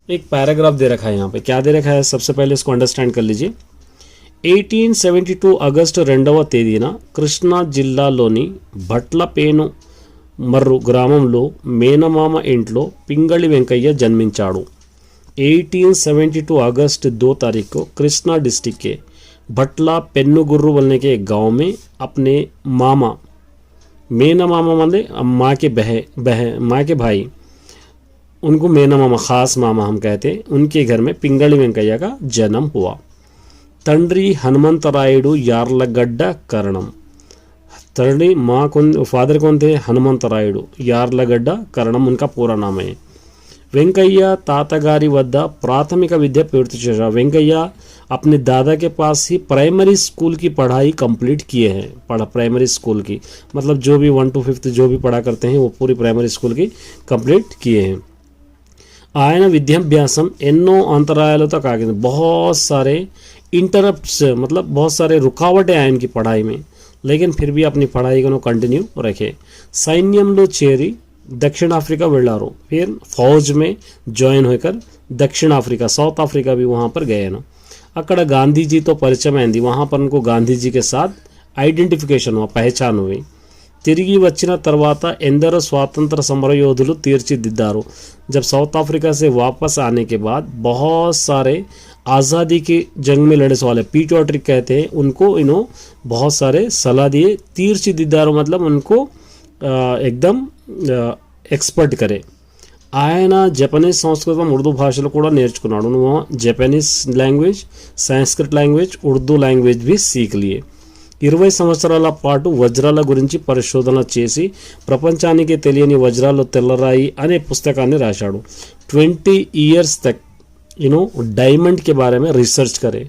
एक पैराग्राफ दे रखा है यहाँ पे, क्या दे रखा है सबसे पहले इसको अंडरस्टैंड कर लीजिए। 1872 ఆగస్టు 2వ తేదీన కృష్ణా జిల్లాలోని భట్లపేను మర్రు గ్రామంలో మేనమామ ఇంట్లో పింగళి వెంకయ్య జన్మించాడు। 1872 अगस्त 2 तारीख को कृष्णा डिस्ट्रिक्ट के भटला पेन्नुगुर्रू बोलने के एक गांव में अपने मामा, मेना मामा माने माँ के भाई, उनको मेना मामा, ख़ास मामा हम कहते हैं, उनके घर में पिंगళి వెంకయ్య का जन्म हुआ। तंड्री हनुमंतरायुडु यार्लगड्ड करणम। तंड्री माँ कौन, फादर कौन थे? हनुमंतरायुडु यार्लगड्ड करणम उनका पूरा नाम है। వెంకయ్య తాతగారి వద్ద ప్రాథమిక విద్య పూర్తి చేశారు। వెంకయ్య अपने दादा के पास ही प्राइमरी स्कूल की पढ़ाई कंप्लीट किए हैं। प्राइमरी स्कूल की मतलब जो भी 1 to 5th जो भी पढ़ा करते हैं वो पूरी प्राइमरी स्कूल की कंप्लीट किए हैं। ఆయన విద్యాభ్యాసం ఎన్నో अंतरायालों तक आगे, बहुत सारे इंटरप्ट्स मतलब बहुत सारे रुकावटें आए इनकी पढ़ाई में, लेकिन फिर भी अपनी पढ़ाई को कंटिन्यू रखे। సైన్యంలో చేరి दक्षिण अफ्रीका వెళ్ళారు। फिर फौज में ज्वाइन होकर दक्षिण अफ्रीका, साउथ अफ्रीका भी वहाँ पर गए ना। अక్కడ గాంధీజీతో పరిచయం అయింది। वहाँ पर उनको गांधी जी के साथ ఐడెంటిఫికేషన్ हुआ, पहचान हुई। తిరిగి వచ్చిన తర్వాత ఎందరో స్వాతంత్ర సమరయోధులు తీర్చిదిద్దారు। जब साउथ अफ्रीका से वापस आने के बाद बहुत सारे आज़ादी की जंग में लड़े वाले पीट्रियोटिक कहते हैं उनको, इन्हों बहुत सारे सलाह दिए। తీర్చిదిద్దారు मतलब उनको एकदम ఎక్స్పర్ట్ करे। ఆయన జపనీస్ సంస్కృతం ఉర్దూ భాషలు కూడా నేర్చుకున్నాడు। वहाँ Japanese language, Sanskrit language, Urdu language भी सीख लिए। 20 సంవత్సరాల పాటు వజ్రాల గురించి పరిశోధన చేసి ప్రపంచానికి తెలియని వజ్రాలు తెల్లరాయి అనే పుస్తకాన్ని రాశాడు। 20 इयर्स तक डायमंड के बारे में रिसर्च करे।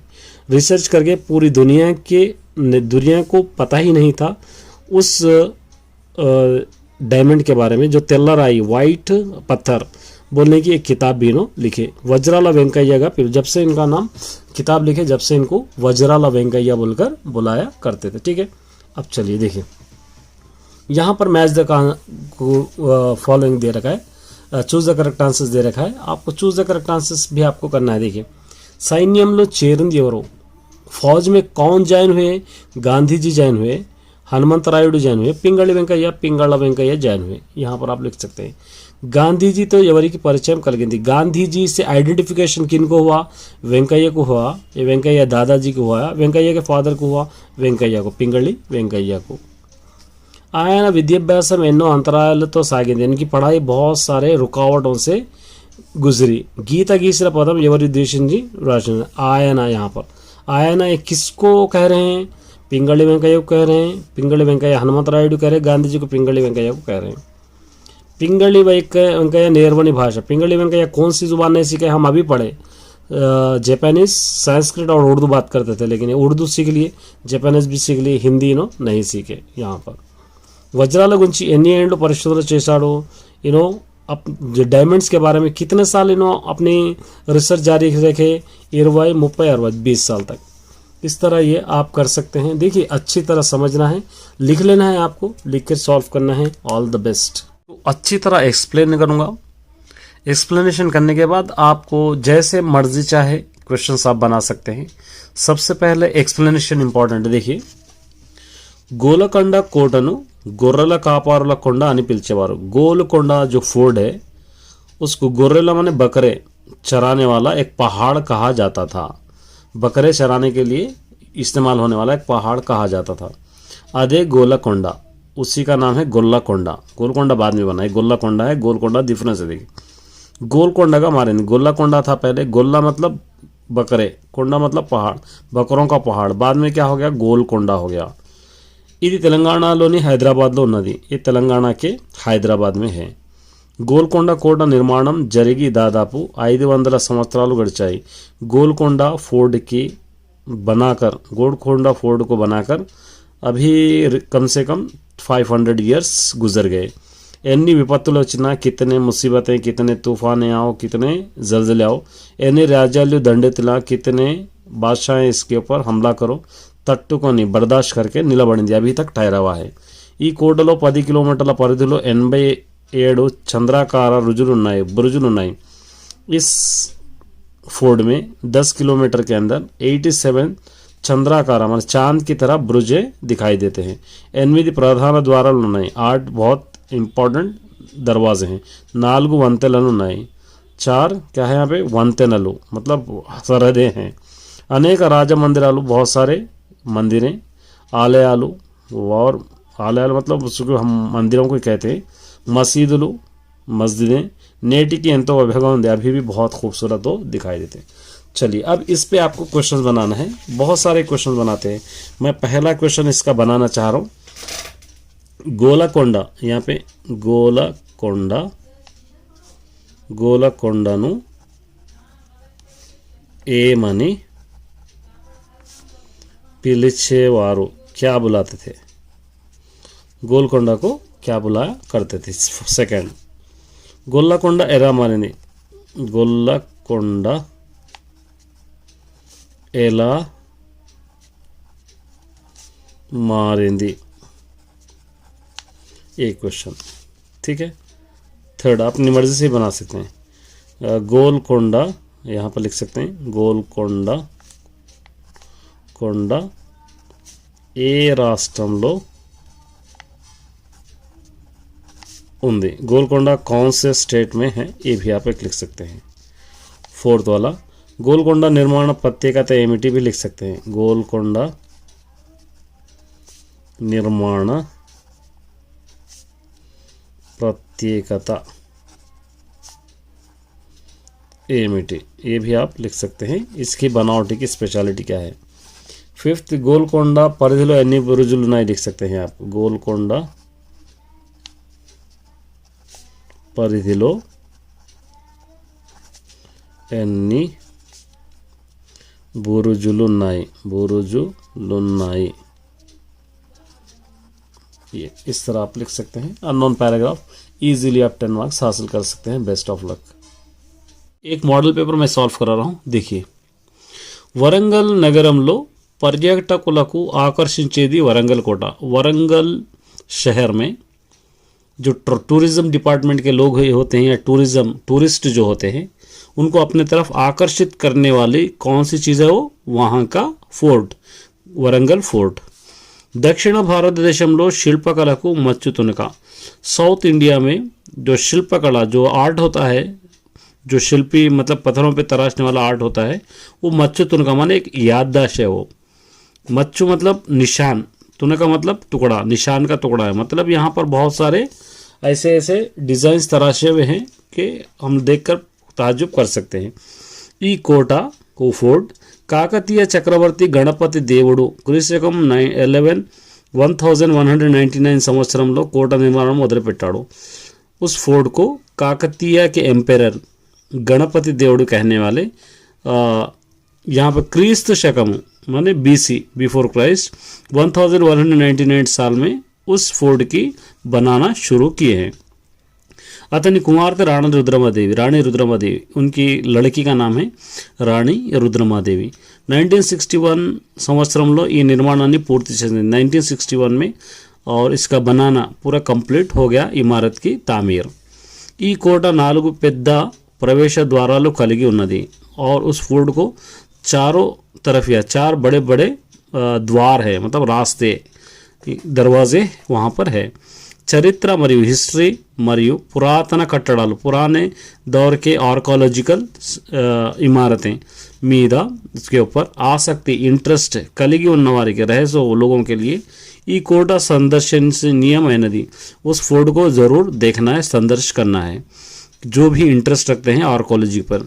रिसर्च करके पूरी दुनिया को पता ही नहीं था उस डायमंड के बारे में, जो तेल्लराई वाइट पत्थर बोलने की एक किताब भी लिखे। वज्राला वेंकैया का, फिर जब से इनका नाम किताब लिखे जब से इनको वज्राला वेंकैया बोलकर बुलाया करते थे। ठीक है, अब चलिए देखिए यहाँ पर मैच द फॉलोइंग दे रखा है, चूज द करेक्ट आंसर्स दे रखा है। आपको चूज द करेक्ट आंसर्स भी आपको करना है। देखिए సైన్యంలో చేరింది ఎవరు, फौज में कौन ज्वाइन हुए? गांधी जी ज्वाइन हुए, हनुमंतरायुडु ज्वाइन हुए, पिंगళి వెంకయ్య ज्वाइन हुए। यहाँ पर आप लिख सकते हैं गांधी जी तो ఎవరికి పరిచయం కలిగింది। गांधी जी से आइडेंटिफिकेशन किन को हुआ? वेंकయ్య को हुआ, ये वेंकయ్య दादाजी को हुआ, वेंकయ్య के फादर को हुआ, वेंकయ్య को, पिंगళి వెంకయ్య को। ఆయన విద్యాభ్యాసం ఎన్నో అంతరాయాలతో సాగింది, इनकी पढ़ाई बहुत सारे रुकावटों से गुजरी। गीता गीసిన పదం ఎవరి ఉద్దేశించి రాసిన? ఆయన। यहाँ पर ఆయన किसको कह रहे हैं? पिंगళి వెంకయ్య को कह रहे हैं। पिंगళి వెంకయ్య हनुमंतरायुडु कह रहे हैं, गांधी जी को पिंगళి వెంకయ్య को कह रहे हैं। पिंगళి వెంకయ్య निर्वणी भाषा, पिंगళి వెంకయ్య कौन सी जुबान नहीं सीखे? हम अभी पढ़े जापानीज, संस्कृत और उर्दू बात करते थे, लेकिन उर्दू सीख लिए, जापानीज भी सीख लिए, हिंदी नहीं सीखे। यहाँ पर వజ్రాల గురించి ఎన్ని ఏళ్ళు పరిశోధన చేశాడు? डायमंड्स के बारे में कितने साल अपनी रिसर्च जारी रखे? 20, 30, 60, 20 साल तक। इस तरह ये आप कर सकते हैं। देखिए अच्छी तरह समझना है, लिख लेना है, आपको लिख कर सॉल्व करना है। All the best. तो अच्छी तरह एक्सप्लेन करूँगा, एक्सप्लेनेशन करने के बाद आपको जैसे मर्जी चाहे क्वेश्चंस आप बना सकते हैं। सबसे पहले एक्सप्लेनेशन इंपॉर्टेंट। देखिए గోలకొండ కోటను గొర్రెల కాపరుల కొండ అని పిలిచేవారు। गोलकोंडा जो फोर्ट है उसको गोरेला माने बकरे चराने वाला एक पहाड़ कहा जाता था। बकरे चराने के लिए इस्तेमाल होने वाला एक पहाड़ कहा जाता था। अदे गोलकोंडा, उसी का नाम है गोल्लाकोंडा। गोलकोंडा बाद में बना है, गोल्लाकोंडा है, गोलकोंडा डिफरेंस है। देखिए गोलकोंडा का मारे नहीं, गोल्लाकोंडा था पहले। गोल्ला मतलब बकरे, कोंडा मतलब पहाड़, बकरों का पहाड़। बाद में क्या हो गया? गोलकोंडा हो गया। ఇది తెలంగాణలోని హైదరాబాద్లో ఉన్నది। ये తెలంగాణ के హైదరాబాద్ में है। గోల్కొండ కోట నిర్మాణం జరిగి దాదాపు 500 సంవత్సరాలు గడిచాయి। गोलकोंडा फोर्ट को बनाकर अभी कम से कम 500 इयर्स गुजर गए। ఎన్ని విపత్తులు వచ్చినా, कितने मुसीबतें, कितने तूफान आओ, कितने जलजले आओ, ఎన్ని రాజ్యాలు దండెత్తినా, कितने बादशाह इसके ऊपर हमला करो, తట్టుకొని బర్దాష్ करके నిలబడింది, अभी तक ठहरा हुआ है। ఈ కోటలో 10 కిలోమీటర్ల పరిధిలో 87 చంద్రాకార బురుజులున్నాయి। इस फोर्ड में 10 किलोमीटर के अंदर 87 चंद्राकार मतलब चांद की तरह ब्रुजे दिखाई देते हैं। 8 प्रधान द्वाराలు ఉన్నాయి, 8 बहुत इंपॉर्टेंट दरवाजे हैं। 4 వంతెనలు ఉన్నాయి, 4 क्या है यहाँ पे వంతెనలు मतलब सरहदें हैं। अनेक राज मंदिराలు बहुत सारे मंदिरें, आलयाలు और आलयाలు मतलब उसको हम मंदिरों को कहते हैं। मसीदुలు मस्जिदें नेटिकी ఎంతో వైభవంగా ఉంది, अभी भी बहुत खूबसूरत हो दिखाई देते हैं। चलिए अब इस पे आपको क्वेश्चन बनाना है, बहुत सारे क्वेश्चन बनाते हैं। मैं पहला क्वेश्चन इसका बनाना चाह रहा हूँ। గోలకొండ यहाँ पे గోలకొండను ఏమని పిలిచేవారు, क्या बुलाते थे? गोलकोंडा को क्या बुलाया करते थे? सेकंड, గొల్లకొండ ఎలా మారింది? గొల్లకొండ ఎలా मारिंदी, एक क्वेश्चन। ठीक है। थर्ड अपनी मर्जी से बना सकते हैं। गोलकोंडा यहाँ पर लिख सकते हैं, गोलकोंडा ఏ రాష్ట్రంలో ఉంది? गोलकोंडा कौन से स्टेट में है, ये भी आप लिख सकते हैं। फोर्थ वाला गोलकोंडा निर्माण प्रत्येकता एमिटी भी लिख सकते हैं। गोलकोंडा निर्माण प्रत्येकता एमिटी, ये भी आप लिख सकते हैं। इसकी बनावटी की स्पेशलिटी क्या है? फिफ्थ गोलकोंडा परिधिलो ఎన్ని బురుజులు ఉన్నాయి लिख सकते हैं आप। गोलकोंडा परिधिलो ఎన్ని బురుజులున్నాయి, ये इस तरह आप लिख सकते हैं। अननोन पैराग्राफ इजीली आप 10 मार्क्स हासिल कर सकते हैं। Best of luck. एक मॉडल पेपर मैं सॉल्व करा रहा हूँ, देखिए। వరంగల్ నగరంలో पर्यटकुలకు आकर्षिंचेदी वरंगल कोटा। वरंगल शहर में जो टूरिज़्म डिपार्टमेंट के लोग होते हैं या टूरिस्ट जो होते हैं उनको अपने तरफ आकर्षित करने वाली कौन सी चीज़ है? वो वहाँ का फोर्ट, वरंगल फोर्ट। दक्षिण భారతదేశంలో శిల్పకళకు మచ్చుతునక। साउथ इंडिया में जो शिल्पकला जो आर्ट होता है, जो शिल्पी मतलब पत्थरों पे तराशने वाला आर्ट होता है, वो मच्चुतुनका माने एक याददाश्त है। वो मच्चू मतलब निशान, तुनका मतलब टुकड़ा, निशान का टुकड़ा है। मतलब यहाँ पर बहुत सारे ऐसे डिज़ाइंस तराशे हुए हैं कि हम देखकर ताज्जुब कर सकते हैं। ఈ కోట को फोर्ट కాకతీయ చక్రవర్తి గణపతి దేవుడు క్రీస్తకం 1199 సంవత్సరంలో కోట నిర్మాణం మొదలుపెట్టాడు। उस फोर्ट को काकतीय के एम्पेरर गणपति देवड़ू कहने वाले यहाँ पर क्रिस्त शकम माने बीसी बिफोर क्राइस्ट 1199 साल में उस फोर्ट की बनाना शुरू किए हैं। अतनी कुमारते राणी रुद्रमादेवी उनकी लड़की का नाम है राणी रुद्रमादेवी। 1961 సంవత్సరంలో ఈ నిర్మాణాన్ని పూర్తి చేసింది 1961 में, और इसका बनाना पूरा कंप्लीट हो गया इमारत की तामीर। ఈ కోట 4 పెద్ద प्रवेश द्वाराలు కలిగి ఉన్నది और उस फोर्ट को चारों तरफ या 4 बड़े बड़े द्वार है, मतलब रास्ते दरवाजे वहाँ पर है। चरित्र मरियु हिस्ट्री मरियु पुरातन कट्टड़ालु पुराने दौर के आर्कोलॉजिकल इमारतें मीद इसके ऊपर आसक्ति इंटरेस्ट కలిగి ఉన్న వారికి रहस्य लोगों के लिए ఈ కోట संदर्शनीयమైనది। उस फोर्ट को ज़रूर देखना है, संदर्श करना है जो भी इंटरेस्ट रखते हैं आर्कोलॉजी पर।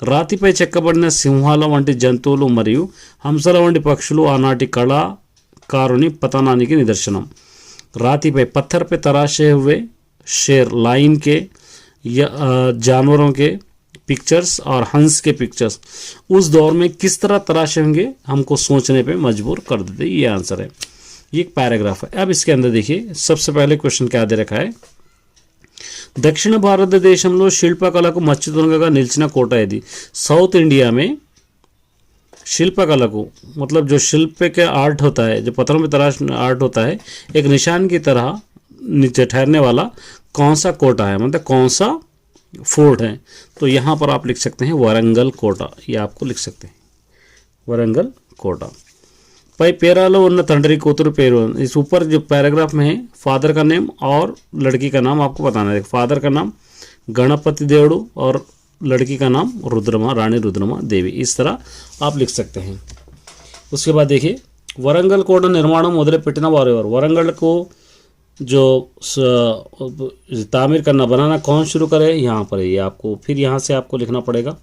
రాతిపై చెక్కబడిన సింహాల వంటి జంతువులు మరియు హంసల వంటి పక్షులు ఆనాటి కళాకారుని పతనానికి నిదర్శనం। राती पे पत्थर पे तराशे हुए शेर, लाइन के या जानवरों के पिक्चर्स और हंस के पिक्चर्स उस दौर में किस तरह तराशे होंगे हमको सोचने पे मजबूर कर देते। ये आंसर है, ये एक पैराग्राफ है। अब इसके अंदर देखिए सबसे पहले क्वेश्चन क्या दे रखा है। दक्षिण భారతదేశంలో శిల్పకళకు మచ్చుతునకగా నిలిచిన కోట ఇది। साउथ इंडिया में शिल्पकला को मतलब जो शिल्प के आर्ट होता है, जो पत्थरों में तराश आर्ट होता है, एक निशान की तरह नीचे ठहरने वाला कौन सा कोटा है, मतलब कौन सा फोर्ट है, तो यहाँ पर आप लिख सकते हैं वरंगल कोटा, ये आपको लिख सकते हैं वरंगल कोटा। पै पेरालो उन्न तंडरी कोतुर पेरू, इस ऊपर जो पैराग्राफ में है फादर का नेम और लड़की का नाम आपको बताना है। फादर का नाम गणपति देवड़ू और लड़की का नाम रुद्रमा, रानी रुद्रमा देवी, इस तरह आप लिख सकते हैं। उसके बाद देखिए वरंगल कोटा निर्माण मोदले पेटिना वारेवर, वरंगल को जो तामीर करना बनाना कौन शुरू करे, यहाँ पर है ये आपको, फिर यहाँ से आपको लिखना पड़ेगा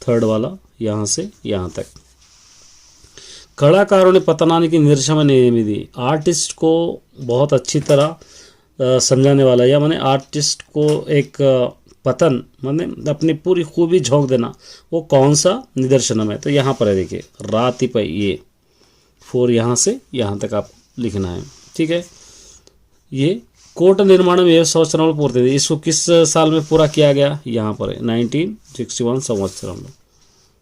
थर्ड वाला, यहाँ से यहाँ तक। कलाकारों ने पतनाने की निर्देशन नियमित दी, आर्टिस्ट को बहुत अच्छी तरह समझाने वाला, या माने आर्टिस्ट को एक पतन माने अपनी पूरी खूबी झोंक देना, वो कौन सा निदर्शनम है, तो यहाँ पर है देखिए राति पे ये 4 यहाँ से यहाँ तक आप लिखना है, ठीक है। ये कोट निर्माण में संवत्सर पूर्ति थी, इसको किस साल में पूरा किया गया, यहाँ पर है 1961 संवत्सर में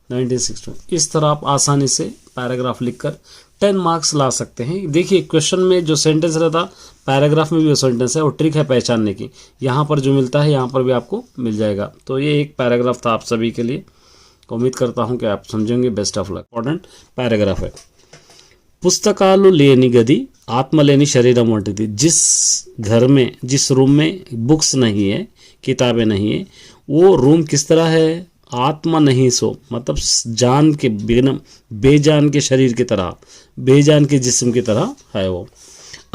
1961। इस तरह आप आसानी से पैराग्राफ लिखकर 10 मार्क्स ला सकते हैं। देखिए क्वेश्चन में जो सेंटेंस रहता पैराग्राफ में भी वो सेंटेंस है, और ट्रिक है पहचानने की, यहाँ पर जो मिलता है यहाँ पर भी आपको मिल जाएगा। तो ये एक पैराग्राफ था आप सभी के लिए, उम्मीद करता हूँ कि आप समझेंगे। Best of luck. Important paragraph है। पुस्तकालु लेनी गदी आत्मा लेनी शरीरम వంటిది। जिस घर में जिस रूम में बुक्स नहीं है, किताबें नहीं है, वो रूम किस तरह है, आत्मा नहीं सो, मतलब जान के बिना बेजान के शरीर की तरह, बेजान के जिस्म की तरह है वो।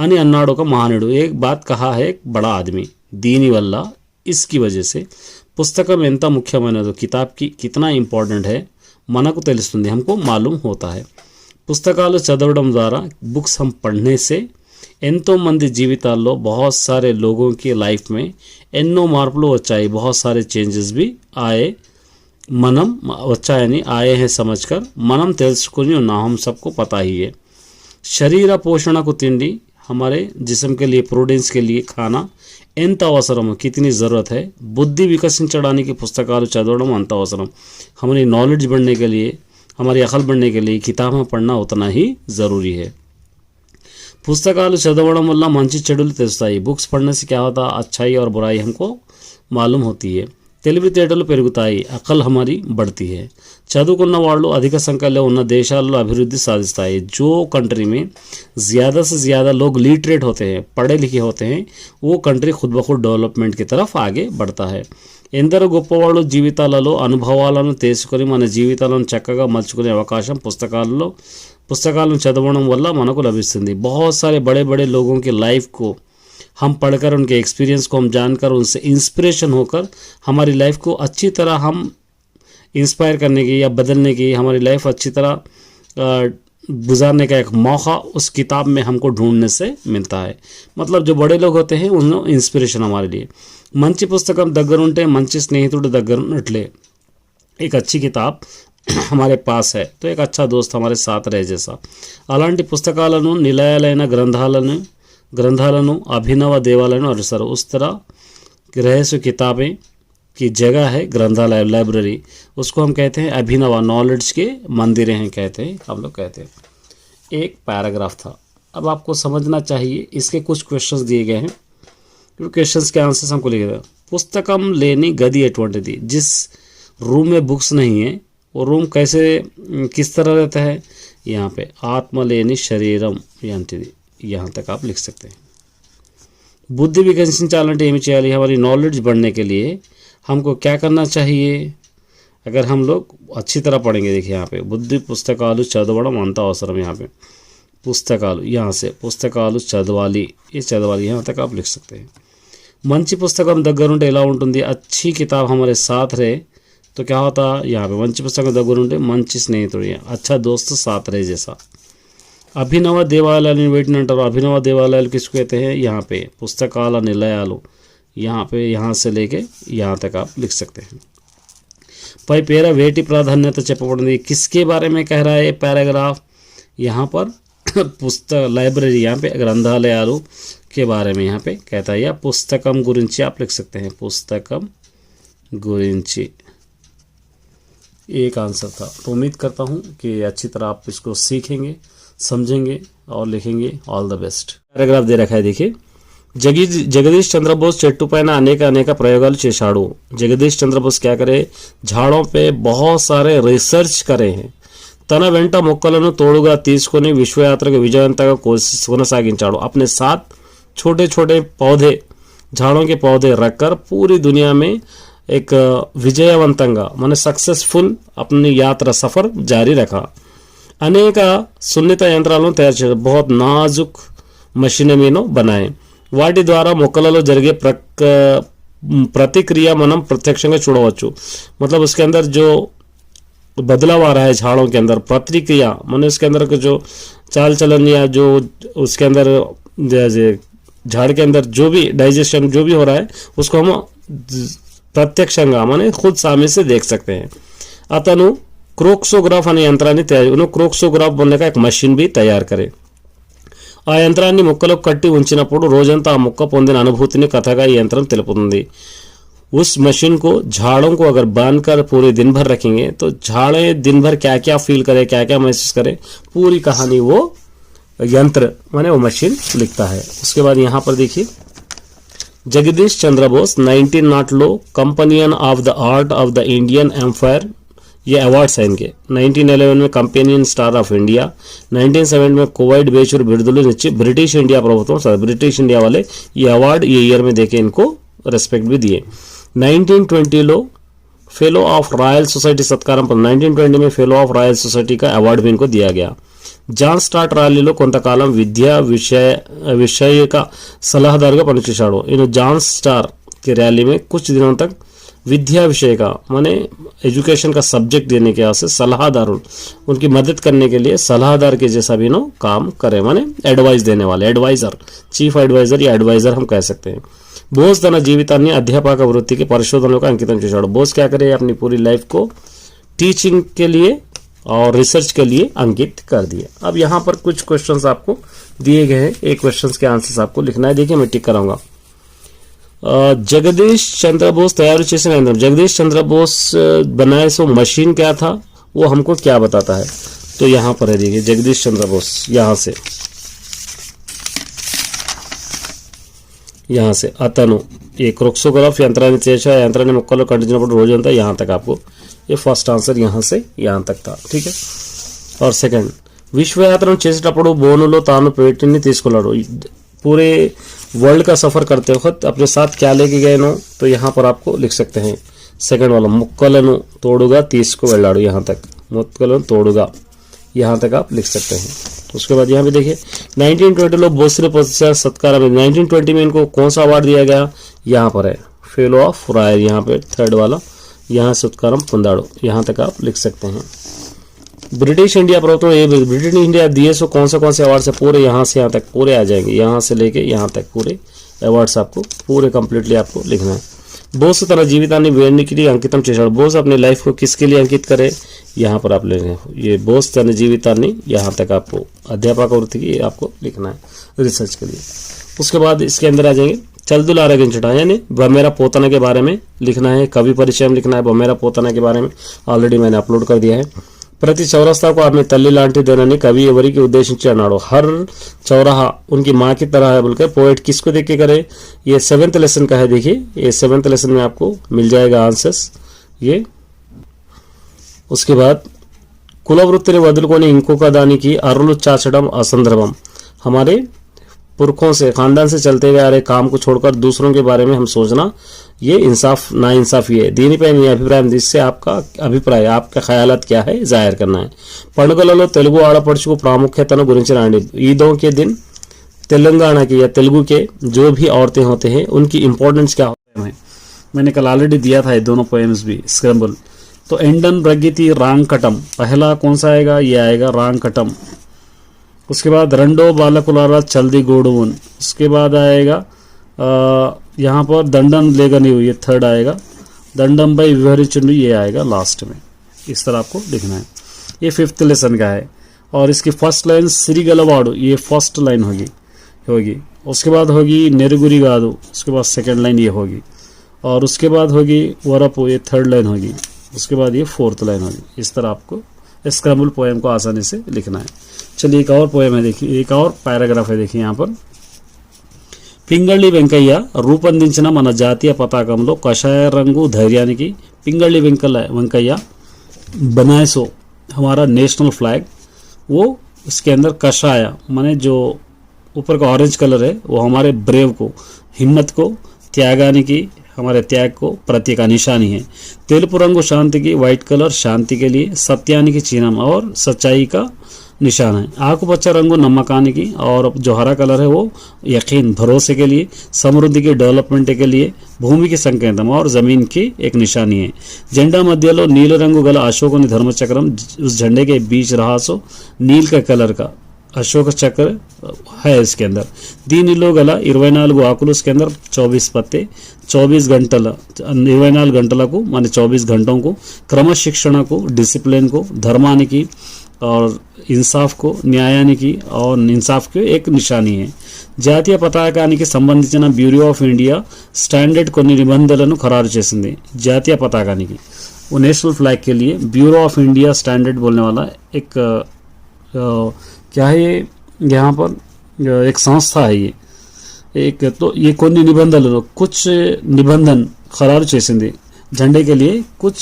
అని అన్నాడు ఒక మహానుడు, एक बात कहा है एक बड़ा आदमी, దీని వల్ల इसकी वजह से पुस्तकम ఎంత ముఖ్యమైనదో, किताब की कितना इंपॉर्टेंट है మనకు తెలుస్తుంది, हमको मालूम होता है। పుస్తకాలు చదవడం ద్వారా, बुक्स हम पढ़ने से ఎంతో మంది జీవితాల్లో, बहुत सारे लोगों की लाइफ में ఎన్నో మార్పులు వచ్చాయి, बहुत सारे चेंजेस भी आए, मनम వచ్చాయని आए हैं समझकर, మనం తెలుసుకుని ఉన్నాం, हम सबको पता ही है। शरीर पोषण को तिंडी, हमारे जिस्म के लिए, प्रोटीन्स के लिए खाना ఎంత అవసరం, कितनी ज़रूरत है। बुद्धि विकसिंचడానికి పుస్తకాలు చదవడం అంత అవసరం, हमारी नॉलेज बढ़ने के लिए, हमारी अकल बढ़ने के लिए किताबें पढ़ना उतना ही ज़रूरी है। పుస్తకాలు చదవడం వల్ల మంచి చెడులు తెలుస్తాయి, बुक्स पढ़ने से क्या होता, अच्छाई और बुराई हमको मालूम होती है। తెలివితేటలు పెరుగుతాయి, अकल हमारी बढ़ती है। చదువుకున్న వాళ్ళు అధిక సంఖ్యలో ఉన్న దేశాల్లో అభివృద్ధి సాధిస్తాయి। जो कंट्री में ज़्यादा से ज़्यादा लोग लिटरेट होते हैं, पढ़े लिखे होते हैं, वो कंट्री खुद ब खुद डेवलपमेंट की तरफ आगे बढ़ता है। ఎందరో గొప్పవాళ్ళు జీవితాలలో అనుభవాలను తీసుకొని మన జీవితాలను చక్కగా మలుచుకునే అవకాశం పుస్తకాలను చదవడం వల్ల మనకు లభిస్తుంది। बहुत सारे बड़े बड़े लोगों की लाइफ को हम पढ़कर, उनके एक्सपीरियंस को हम जानकर, उनसे इंस्पिरेशन होकर हमारी लाइफ को अच्छी तरह हम इंस्पायर करने की या बदलने की, हमारी लाइफ अच्छी तरह गुजारने का एक मौका उस किताब में हमको ढूंढने से मिलता है। मतलब जो बड़े लोग होते हैं उन इंस्पिरेशन हमारे लिए। మంచి పుస్తకం దగ్గరుంటే మంచి స్నేహితుడు దగ్గరున్నట్లే, एक अच्छी किताब हमारे पास है तो एक अच्छा दोस्त हमारे साथ रहे जैसा। అలాంటి పుస్తకాలను నిలయాలైన ग्रंथाలను अभिनव देवालयों और सर, उस तरह रहस्य किताबें की जगह है ग्रंथालय, लाइब्रेरी, उसको हम कहते हैं अभिनव, नॉलेज के मंदिरें हैं कहते हैं, हम लोग कहते हैं। एक पैराग्राफ था। अब आपको समझना चाहिए, इसके कुछ क्वेश्चंस दिए गए हैं, क्वेश्चंस के आंसर्स हमको लिखे गए। पुस्तकम लेनी गदी एटवंटी, जिस रूम में बुक्स नहीं है वो रूम कैसे किस तरह रहता है, यहाँ पे आत्मा लेनी शरीरम यांटिदी, यहाँ तक आप लिख सकते हैं। बुद्धि विकसिंचाలంటే ఏమి చేయాలి, हमारी नॉलेज बढ़ने के लिए हमको क्या करना चाहिए, अगर हम लोग अच्छी तरह पढ़ेंगे। देखिए यहाँ पे बुद्धि పుస్తకాలు చదవడం అంత అవసరం, यहाँ पे पुस्तकालु, यहाँ से पुस्तकालु చదవాలి, ये చదవాలి यहाँ तक आप लिख सकते हैं। మంచి పుస్తకం దగ్గరుంటే ఎలా ఉంటుంది, अच्छी किताब हमारे साथ रहे तो क्या होता, यहाँ पे మంచి పుస్తకం దగ్గరుంటే మంచి స్నేహితుడు, अच्छा दोस्त साथ रहे जैसा। అభినవ దేవాలయాలు వీటిని అంటారు, అభినవ దేవాలయాలు किसको कहते हैं, यहाँ पे పుస్తకాల నిలయాలు, यहाँ पे यहाँ से लेके यहाँ तक आप लिख सकते हैं। పై పేర వేటి ప్రాధాన్యత చెప్పబడింది, किसके बारे में कह रहा है पैराग्राफ, यहाँ पर पुस्तक लाइब्रेरी, यहाँ पे ग्रंथालयालु के बारे में यहाँ पे कहता है, या पुस्तकम गुरिंची आप लिख सकते हैं, पुस्तकम गुरिंची एक आंसर था। तो उम्मीद करता हूँ कि अच्छी तरह आप इसको सीखेंगे, समझेंगे और लिखेंगे। All the best. पैराग्राफ दे रखा है देखिए, जगदीश चंद्र बोस చెట్టు పైన అనేక ప్రయోగాలు చేశాడు. జగదీష్ చంద్ర బోస్ क्या करे, झाड़ों पे बहुत सारे रिसर्च करे हैं. తన వెంట మొక్కలను తోడుగా తీసుకొని విశ్వయాత్రకు విజయవంతంగా కొనసాగించాడు. अपने साथ छोटे छोटे पौधे, झाड़ों के पौधे रखकर पूरी दुनिया में एक విజయవంతంగా माने सक्सेसफुल अपनी यात्रा सफर जारी रखा. అనేక సున్నిత యంత్రాలను తయారు చేశాడు. बहुत नाजुक मशीनरीను बनाए. వాటి ద్వారా మొక్కలలో జరిగే प्रतिक्रिया మనం ప్రత్యక్షంగా చూడవచ్చు. मतलब उसके अंदर जो बदलाव आ रहा है झाड़ों के अंदर, प्रतिक्रिया माने उसके अंदर का जो चाल चलन या जो उसके अंदर झाड़ के अंदर जो भी डाइजेशन जो भी हो रहा है उसको हम ప్రత్యక్షంగా माने खुद सामने से देख सकते हैं. అతను క్రోక్సోగ్రాఫ్ అనే యంత్రాన్ని తయారు, క్రోక్సోగ్రాఫ్ बनने का एक मशीन भी तैयार करे. ఆ యంత్రాన్ని మొక్కలకు కట్టి ఉంచినప్పుడు రోజంతా ఆ మొక్క పొందిన అనుభూతిని కథగా ఈ యంత్రం తెలుపుతుంది. उस मशीन को झाड़ों को अगर बांधकर पूरे दिन भर रखेंगे तो झाड़े दिन भर क्या क्या फील करे, क्या क्या महसूस करे, पूरी कहानी वो यंत्र माने वो मशीन लिखता है. उसके बाद यहाँ पर देखिए जगदीश चंद्र Bose 1900 companion of the order of the Indian Empire, ये अवार्ड्स हैं इनके. 1911 में कंपेनियन स्टार ऑफ इंडिया, 1907 में कोवैट बेचूर बिरुदुలు ఇచ్చి బ్రిటిష్ ఇండియా ప్రభుత్వం బ్రిటిష్ ఇండియా वाले ये अवार्ड ये ईयर में देके इनको रेस्पेक्ट भी दिए. 1920 లో फेलो ऑफ रॉयल सोसाइटी सत्कारम पर 1920 में फेलो ऑफ रॉयल सोसाइटी का अवार्ड भी इनको दिया गया. జాన్ స్టార్ట్ ర్యాలీలో కొంతకాలం విద్యా విషయక సలహాదారుగా పనిచేశాడు. ఈయన జాన్ स्टार की रैली में कुछ दिनों तक विद्या विषय का माने एजुकेशन का सब्जेक्ट देने के वास्ते सलाहदार, उनकी मदद करने के लिए सलाहदार के जैसा भी नो काम करे, माने एडवाइस देने वाले, एडवाइजर, चीफ एडवाइजर या एडवाइजर हम कह सकते हैं. बोस तन जीविताన్ని अध्यापक वृत्ति के పరిశోధనలో अंकितम చేశాడు. बोस क्या करे, अपनी पूरी लाइफ को टीचिंग के लिए और रिसर्च के लिए अंकित कर दिए. अब यहाँ पर कुछ क्वेश्चंस आपको दिए गए हैं, एक क्वेश्चंस के आंसर्स आपको लिखना है. देखिए मैं टिक कराऊंगा. जगदीश चंद्र बोस तैयार చేసిన యంత్రం, जगदीश चंद्र बोस बनाए सो मशीन क्या था वो हमको क्या बताता है. तो यहाँ पर है देखिए जगदीश चंद्र बोस, यहाँ से అతను ये क्रोक्सोग्राफ యంత్రాన్ని చేశా, యంత్రాన్ని మొక్కల్లో కట్టించినప్పుడు రోజంతా यहाँ तक आपको ये फर्स्ट आंसर यहाँ से यहाँ तक था. ठीक है. और सेकंड, విశ్వయాత్రను చేసేటప్పుడు బోనులో తాను పేటిని తీసుకున్నాడు. पूरे वर्ल्ड का सफर करते वक्त अपने साथ क्या लेके गए नो, तो यहाँ पर आपको लिख सकते हैं सेकंड वाला మొక్కలను తోడుగా తీసుకు వెళ్ళాడు. यहाँ तक మొక్కలను తోడుగా यहाँ तक आप लिख सकते हैं. उसके बाद यहाँ पे देखिए 1920 లో बोस ने पुरस्कार सत्कार में 1920 में इनको कौन सा अवार्ड दिया गया, यहाँ पर है फेलो ऑफ रॉयल, यहाँ पे थर्ड वाला, यहाँ सत्कारम పొందాడు. यहाँ तक आप लिख सकते हैं. ब्रिटिश इंडिया ప్రభుత్వం ये ब्रिटिश इंडिया दिए सो कौन से अवार्ड से पूरे यहाँ से यहाँ तक पूरे आ जाएंगे, यहाँ से लेके यहाँ तक पूरे अवार्ड्स आपको पूरे कंप्लीटली आपको लिखना है. बोस తన జీవితాన్ని వేడికి అంకితం చేశాడు. बोस अपने लाइफ को किसके लिए अंकित करे, यहाँ पर आप लेंगे ये बोस తన జీవితాన్ని, यहाँ तक आपको अध्यापक वृत्ति की आपको लिखना है रिसर्च के लिए. उसके बाद इसके अंदर आ जाएंगे चलदुल आरगिंचटा, यानी बमेरा पोतना के बारे में लिखना है. कवि परिचय में लिखना है बमेरा पोतना के बारे में, ऑलरेडी मैंने अपलोड कर दिया है. ప్రతి చౌరస్తాకు ఆమె తల్లి లాంటిదేనని కవి ఎవరికి ఉద్దేశించి అన్నాడు. हर चौराहा उनकी माँ की तरह है बोलकर पोएट किसको देख के करे, ये 7th लेसन का है. देखिए ये 7th लेसन में आपको मिल जाएगा आंसर्स ये. उसके बाद కులవృత్తిని వదులుకొని ఇంకొక దానికి అరులు చాచడం అసందర్భం. हमारे पुरखों से खानदान से चलते हुए आ रहे काम को छोड़कर दूसरों के बारे में हम सोचना ये इंसाफ ना इंसाफी है. దీనిపై మీ అభిప్రాయం, जिससे आपका अभिप्राय आपका ख्यालात क्या है जाहिर करना है. పండుగలలో తెలుగు ఆడపడుచుకు ప్రాముఖ్యతను గురించి రాండి. ईदों के दिन तेलंगाना की या तेलुगु के जो भी औरतें होते हैं उनकी इंपॉर्टेंस क्या होता है. मैंने कल ऑलरेडी दिया था ये दोनों पोएम्स भी स्क्रैम्बल. तो एंडन रगिति रांकटम, पहला कौन सा आएगा, ये आएगा रांकटम. उसके बाद रंडो बालकुलारा चल्दी गोडुन, उसके बाद आएगा यहाँ पर दंडन लेगनी हुई, ये थर्ड आएगा. दंडम भाई विवरिचुंडु, ये आएगा लास्ट में. इस तरह आपको लिखना है. ये 5th लेसन का है. और इसकी फर्स्ट लाइन श्री गलवाड़ू, ये फर्स्ट लाइन होगी. उसके बाद होगी नेरुगुरी गादू, उसके बाद सेकंड लाइन ये होगी. और उसके बाद होगी वरपो, ये थर्ड लाइन होगी. उसके बाद ये 4th लाइन होगी. इस तरह आपको स्क्रैम्बल पोएम को आसानी से लिखना है. चलिए एक और पोएम है, देखिए एक और पैराग्राफ है. देखिए यहाँ पर పింగళి వెంకయ్య రూపొందించిన మన జాతీయ పతాకంలో కషాయ రంగు ధైర్యానికి पिंगली वेंकैया बनाए सो हमारा नेशनल फ्लैग वो इसके अंदर कषाया माने जो ऊपर का ऑरेंज कलर है वो हमारे ब्रेव को हिम्मत को त्यागाने की हमारे त्याग को प्रतीक का निशानी है। तेलुपु रंगु शांति की वाइट कलर शांति के लिए सत्यानि की चिन्ह और सच्चाई का निशान है। आकुपच्चा रंगु नमकानी और जो हरा कलर है वो यकीन भरोसे के लिए समृद्धि के डेवलपमेंट के लिए भूमि के संकेतम और जमीन की एक निशानी है। झंडा मध्यलो नील रंगु गला अशोकोनी धर्मचक्रम उस झंडे के बीच रहा सो नील का कलर का अशोक चक्र है इसके अंदर। దీనిలో గల 24 ఆకులు इसके अंदर 24 पत्ते 24 घंटल 24 घंटలకు మన 24 घंटों को क्रमशिक्षण को डिसिप्लिन को धर्मानिकी और इंसाफ को న్యాయానికి और इंसाफ की एक निशानी है। జాతీయ పతాకానికి సంబంధించిన బ్యూరో ఆఫ్ ఇండియా స్టాండర్డ్ కొన్ని నిబంధనలను ఖరారు చేసింది। జాతీయ పతాకానికి वो नेशनल फ्लैग के लिए ब्यूरो ऑफ इंडिया स्टैंडर्ड बोलने वाला एक क्या है ये यहाँ पर एक संस्था है। ये एक तो ये కొన్ని నిబంధనలు कुछ निबंधन खरार చేసింది झंडे के लिए कुछ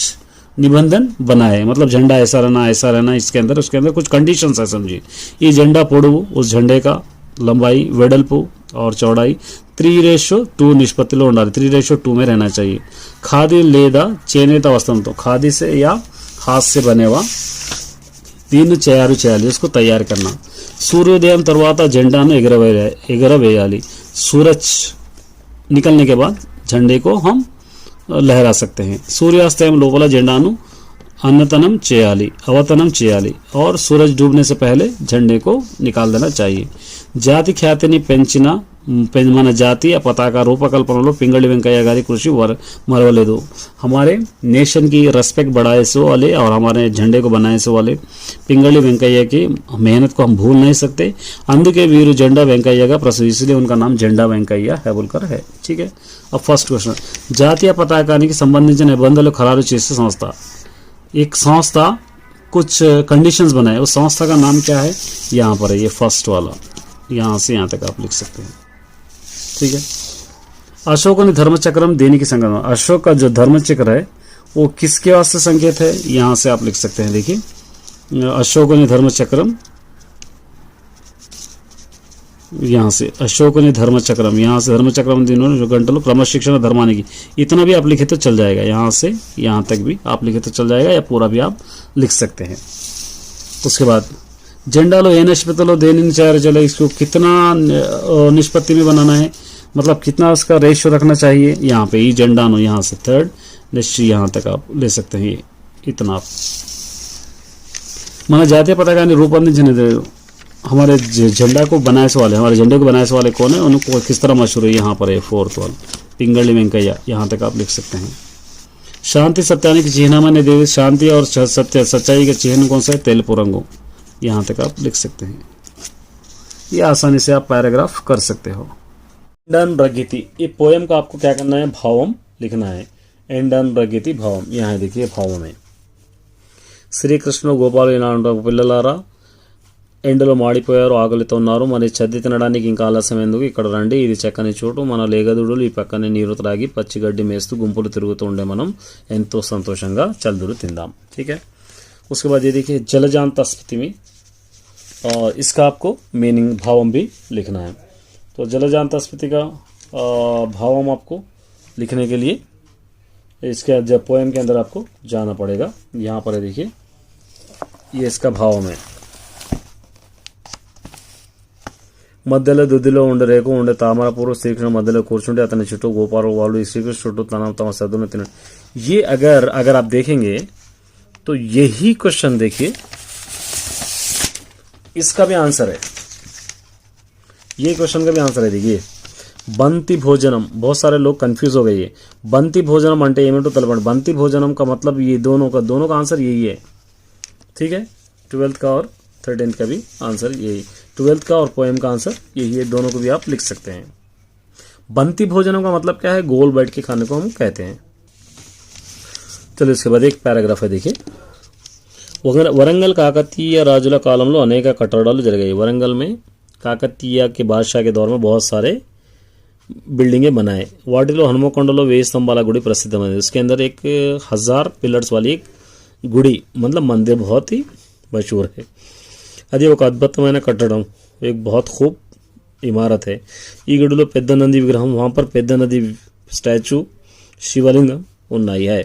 निबंधन बनाए मतलब झंडा ऐसा रहना इसके अंदर उसके अंदर कुछ कंडीशंस है समझिए। ये झंडा పొడవు उस झंडे का लंबाई वेडल्पु और चौड़ाई 3:2 నిష్పత్తిలో ఉండాలి। 3:2 में रहना चाहिए। खादी లేదా చేనేత వస్త్రంతో खादी से या हाथ से बनेवा దీన్ని చేయాలి इसको तैयार करना। सूर्योदయం తర్వాత జెండాను ఎగరవేయాలి। सूरज निकलने के बाद झंडे को हम लहरा सकते हैं। सूर्यास्तయం లోపల జెండాను अवतरण చేయాలి और सूरज डूबने से पहले झंडे को निकाल देना चाहिए। జాతి ఖ్యాతిని పెంచిన మన జాతీయ పతాక రూపకల్పనలో పింగళి వెంకయ్య గారి కృషి मरवलेदु। हमारे नेशन की रेस्पेक्ट बढ़ाए सो वाले और हमारे झंडे को बनाए सो वाले पिंगली वेंकैया की मेहनत को हम भूल नहीं सकते। अंदुके वीरू झंडा वेंकैया का प्रसिद्ध इसलिए उनका नाम झंडा वेंकैया है बोलकर है। ठीक है। अब फर्स्ट क्वेश्चन జాతీయ పతాకానికి సంబంధించిన నిబంధనలు ఖరారు చేసే సంస్థ। एक संस्था कुछ कंडीशंस बनाए उस संस्था का नाम क्या है यहाँ पर है। ये फर्स्ट वाला यहाँ से यहाँ तक आप लिख सकते हैं। ठीक है। अशोकोनी धर्मचक्रम देने की संगत अशोक का जो धर्मचक्र है वो किसके वास्ते संकेत है यहाँ से आप लिख सकते हैं। देखिए अशोकोनी धर्मचक्रम यहाँ से अशोकोनी धर्मचक्रम यहाँ से धर्मचक्रम दिनों जो घंटों क्रमशिक्षण धर्माने की इतना भी आप लिखे तो चल जाएगा। यहाँ से यहाँ तक भी आप लिखे तो चल जाएगा या पूरा भी आप लिख सकते हैं। उसके बाद झंडालो ए निष्पत्तिलो देनी चाहिए इसको कितना निष्पत्ति में बनाना है मतलब कितना उसका रेशियो रखना चाहिए। यहाँ पे ई झंडानो यहाँ से थर्ड निश्चय यहाँ तक आप ले सकते हैं। इतना आप మన జాతీయ పతాకాన్ని రూపొందించిన हमारे झंडा को बनाए से वाले हमारे झंडे को बनाए से वाले कौन है उनको किस तरह मशहूर है यहाँ पर है फोर्थ वाला पिंगली वेंकैया यहाँ तक आप लिख सकते हैं। शांति सत्यानि की चिन्ह माने देवी शांति और सत्य सच्चाई का चिन्ह कौन सा है तेलुपु रंगु यहाँ तक आप लिख सकते हैं। ये आसानी से आप पैराग्राफ कर सकते हो। एंडन रगिति ये पोएम का आपको क्या करना है भावम लिखना है। एंडन रगिति भावम यहाँ देखिए भावम है श्री कृष्ण गोपाल పిల్లలారా ఎండలో మాడిపోయారు ఆకలితో ఉన్నారు మరి చద్ది తినడానికి ఇంకా ఆలస్యం ఎందుకు ఇక్కడ రండి ఇది చక్కని చోటు మన లేగదుడులు ఈ పక్కనే నీరు త్రాగి పచ్చిగడ్డి మేస్తూ గుంపులు తిరుగుతూ ఉండే మనం ఎంతో సంతోషంగా చల్దుడు తిందాం। ठीक है। उसके बाद ये देखिए जलजांत स्मृति में और इसका आपको मीनिंग भावम भी लिखना है। तो जलजांत स्मृति का भावम आपको लिखने के लिए इसके जब पोएम के अंदर आपको जाना पड़ेगा। यहाँ पर देखिए ये इसका भावम है। మధ్యలో దుద్దిలో ఉండే రేకు ఉండే తామర పువ్వు శ్రీకృష్ణ మధ్యలో కూర్చుంటే అతని చుట్టూ గోపాలు వాళ్ళు ఈ శ్రీకృష్ణ చుట్టూ తమ సద్దును తిన ये अगर आप देखेंगे तो यही क्वेश्चन देखिए इसका भी आंसर है। ये क्वेश्चन का भी आंसर है। देखिए బంతి भोजनम बहुत सारे लोग कंफ्यूज हो गए। ये బంతి भोजनम అంటే ఏమిటో తెలపండి। బంతి भोजनम का मतलब ये दोनों का आंसर यही है। ठीक है। 12th का और 13th का भी आंसर यही 12th का और पोएम का आंसर यही है। दोनों को भी आप लिख सकते हैं। బంతి भोजनम का मतलब क्या है गोल बैठ के खाने को हम कहते हैं। चलो इसके बाद एक पैराग्राफ है देखिए वरंगल काकतीय राजुला कालंलो अनेक कట్టడాలు జరిగాయి। वरंगल में काकतीय के बादशाह के दौर में बहुत सारे బిల్డింగే बनाए। వాటిలో హనుమకొండలో 1000 స్తంభాల గుడి ప్రసిద్ధమైనది। उसके अंदर 1000 पिलर्स वाली एक గుడి मतलब मंदिर बहुत ही मशहूर है। అది ఒక అద్భుతమైన కట్టడం, एक बहुत खूब इमारत है। ఈ గుడిలో పెద్ద నంది విగ్రహం, वहाँ पर పెద్ద నంది స్టాచ్యూ, शिवलिंगम ఉన్నాయి है।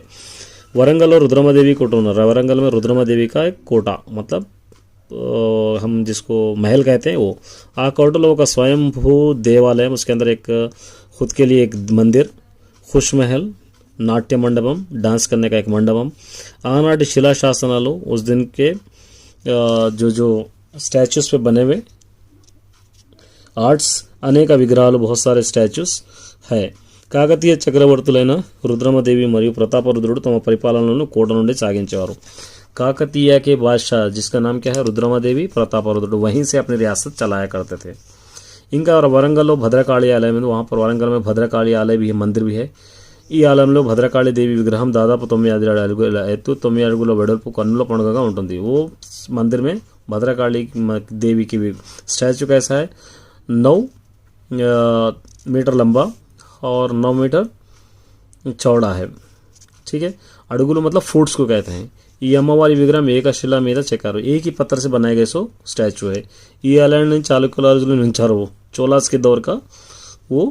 वरंगल और रुद्रमा देवी कोटा, वरंगल में रुद्रमा देवी का एक कोटा मतलब हम जिसको महल कहते हैं वो। आ कोटलो का स्वयंभू देवालय, उसके अंदर एक खुद के लिए एक मंदिर, खुश महल, नाट्य मंडपम, डांस करने का एक मंडपम, आनाटी शिला शासनाలు उस दिन के जो स्टैचूस पे बने हुए आर्ट्स, अनेक विग्रहाలు, बहुत सारे स्टैचूस है। కాకతీయ చక్రవర్తులైన రుద్రమదేవి మరియు ప్రతాపరుద్రుడు తమ పరిపాలనను కోట నుండి సాగించేవారు। काकतीय के बादशाह जिसका नाम क्या है रुद्रमा देवी प्रतापरुद्र, वहीं से अपनी रियासत चलाया करते थे। इनका और वरंगल भद्रकाली आलय में, वहाँ पर वरंगल में भद्रकाली आलय भी है, मंदिर भी है। ఈ ఆలయంలో భద్రకాళి దేవి విగ్రహం దాదాపు 9 అడుగుల ఎత్తు, 9 అడుగుల వెడల్పు, కన్నుల పండుగగా ఉంటుంది। वो मंदिर में भद्रकाली देवी की स्टैचू कैसा है, 9 मीटर लंबा और 9 मीटर चौड़ा है। ठीक है, అడుగులు मतलब फुट्स को कहते हैं। ఈ అమ్మవారి విగ్రహం ఏకశిల మీద చెక్కారు, एक ही पत्थर से बनाए गए सो स्टैचू है। ఈ ఆలయాన్ని చాళుక్యుల రాజులు నిర్మించారు, चोलास के दौर का वो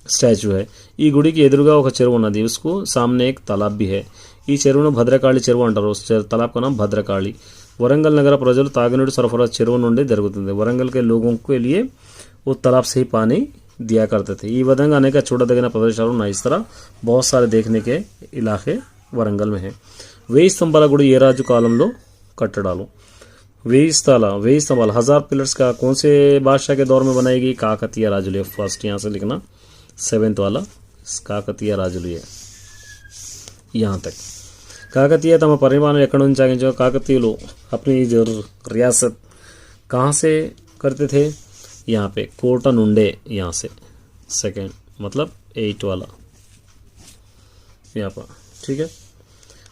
స్టాచ్యూ है। ఈ గుడికి ఎదురుగా ఒక చెరువు ఉన్నది, उसको सामने एक तालाब भी है। ఈ చెరువును భద్రకాళి చెరువు అంటారు, उस तालाब का नाम भद्रकाली। వరంగల్ నగర ప్రజలు తాగునీటి సరఫరా చెరువు నుండి జరుగుతుంది। వరంగల్ के लोगों के लिए वो तालाब से ही पानी दिया करते थे। ఈ విధంగా అనేక చూడదగిన ప్రదేశాలు ఉన్నాయి। इस तरह बहुत सारे देखने के इलाके वरंगल में है। 1000 స్తంభాల గుడి ఏ రాజు కాలంలో కట్టడాలు, 1000 स्తంభాలు 1000 पिलर्स का कौन से बादशाह के दौर में बनाएगी, काकतीय राजुले। फर्स्ट यहाँ से लिखना 7th वाला కాకతీయ రాజులు है। यहाँ तक కాకతీయ తమ పరిమాణం ఎక్కడ నుంచి సాగించారు, కాకతీయులు अपनी जो रियासत कहाँ से करते थे, यहाँ पे कोटा नुंडे, यहाँ से सेकेंड मतलब 8 वाला यहाँ पर। ठीक है,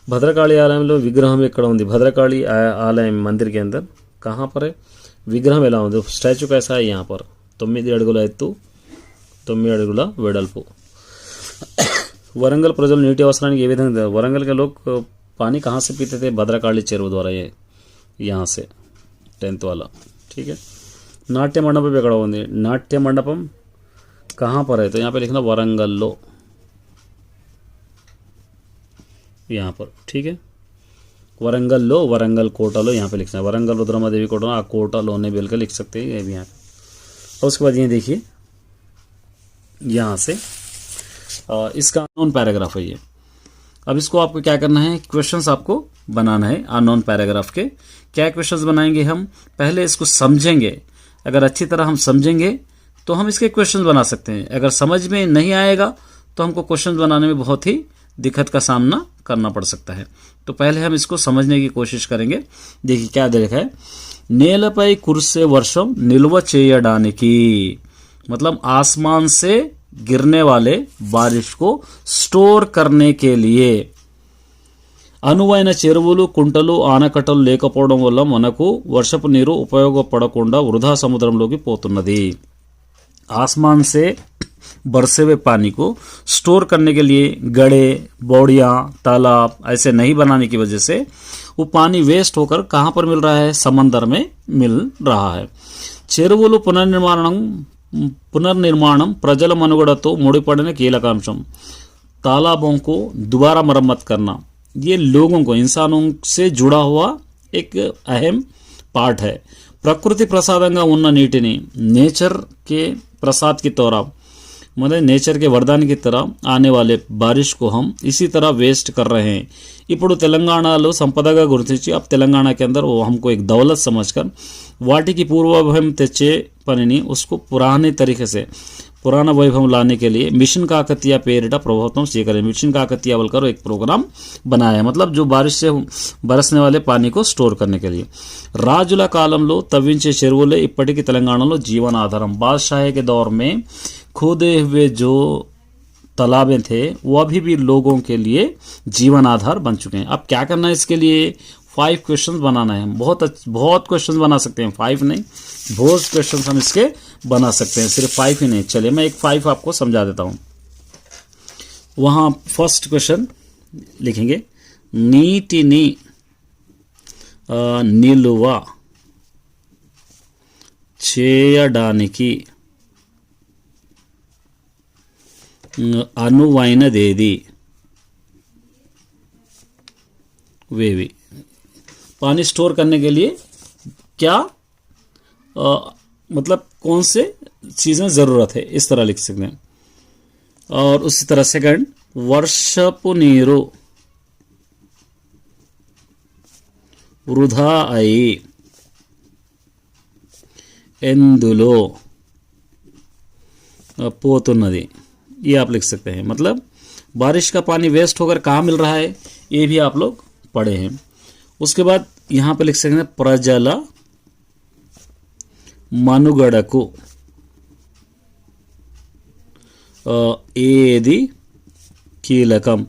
భద్రకాళి ఆలయంలో విగ్రహం ఎక్కడ ఉంది, భద్రకాళి ఆలయం మందిర్ के अंदर कहाँ पर है, విగ్రహం ఎలా ఉంది, స్టాచ్యూ कैसा है, यहाँ पर 9 అడుగుల ఎత్తు, 9 అడుగుల వెడల్పు। वरंगल ప్రజలు నీటి అవసరానికి ఏ విధంగా, वरंगल के लोग पानी कहाँ से पीते थे, भद्रकाली చెరువు द्वारा, ये यहाँ से 10th वाला। ठीक है, नाट्य मंडपम ఎక్కడ ఉంది, नाट्य मंडपम कहाँ पर है, तो यहाँ पे लिखना वरंगल्लो, यहाँ पर। ठीक है, वरंगल्लो, वरंगल कोटालो यहाँ पे लिखना है, वरंगल रुद्रमा देवी कोटा, आप कोटालो ने बेल कर लिख सकते हैं, ये भी यहाँ पे। और उसके बाद ये देखिए यहाँ से इसका अननोन पैराग्राफ है ये। अब इसको आपको क्या करना है, क्वेश्चंस आपको बनाना है अननोन पैराग्राफ के। क्या क्वेश्चंस बनाएंगे हम, पहले इसको समझेंगे, अगर अच्छी तरह हम समझेंगे तो हम इसके क्वेश्चंस बना सकते हैं। अगर समझ में नहीं आएगा तो हमको क्वेश्चंस बनाने में बहुत ही दिक्कत का सामना करना पड़ सकता है। तो पहले हम इसको समझने की कोशिश करेंगे। देखिए क्या दे रखा है, నేలపై కురిసే వర్షం నిల్వ చేయడానికి, मतलब आसमान से गिरने वाले बारिश को स्टोर करने के लिए। అనువైన చెరువులు, కుంటలు, ఆనకట్టలు లేకపోవడం వల్ల మనకు వర్షపు నీరు ఉపయోగపడకుండా వృధా సముద్రంలోకి పోతున్నది। आसमान से बरसे हुए पानी को स्टोर करने के लिए गड्ढे, बौड़ियाँ, तालाब ऐसे नहीं बनाने की वजह से वो पानी वेस्ट होकर कहाँ पर मिल रहा है, समंदर में मिल रहा है। చెరువులు పునర్నిర్మాణం ప్రజల మనుగడతో ముడిపడిన కీలకాంశం। तालाबों को दोबारा मरम्मत करना ये लोगों को, इंसानों से जुड़ा हुआ एक अहम पार्ट है। ప్రకృతి ప్రసాదంగా ఉన్న నీటిని, नेचर के प्रसाद की तरह मतलब नेचर के वरदान की तरह आने वाले बारिश को हम इसी तरह वेस्ट कर रहे हैं। ఇప్పుడు తెలంగాణలో సంపదగా గుర్తించి अब తెలంగాణ के अंदर वो हमको एक दौलत समझकर వాటికి పూర్వభయం తెచ్చే పనిని उसको पुराने तरीके से पुराना वैभव लाने के लिए मिशन काकतीय पेरिट प्रभुत्व स्वीकार, मिशन काकतीय बोलकर एक प्रोग्राम बनाया, मतलब जो बारिश से बरसने वाले पानी को स्टोर करने के लिए। రాజుల కాలంలో తవ్వించే చెరువులే ఇప్పటికీ తెలంగాణలో జీవనాధారం। बादशाही के दौर में खोदे हुए जो तालाबें थे वो अभी भी लोगों के लिए जीवन आधार बन चुके हैं। अब क्या करना है, इसके लिए 5 क्वेश्चंस बनाना है। हम बहुत क्वेश्चंस बना सकते हैं, 5 नहीं, बहुत क्वेश्चंस हम इसके बना सकते हैं, सिर्फ 5 ही नहीं। चलिए मैं एक 5 आपको समझा देता हूँ। वहाँ फर्स्ट क्वेश्चन लिखेंगे, नीटिनी నిలువ చేయడానికి అనువైనదేది? वेवी। पानी स्टोर करने के लिए क्या मतलब कौन से चीज़ें ज़रूरत है, इस तरह लिख सकते हैं। और उसी तरह सेकंड, वर्षपु नीरु వృధా అయి ఎందులో పోతున్నది, ये आप लिख सकते हैं। मतलब बारिश का पानी वेस्ट होकर कहाँ मिल रहा है, ये भी आप लोग पढ़े हैं। उसके बाद यहाँ पे लिख सकते हैं, प्रजल मनुगडकु ఏది कीलकम,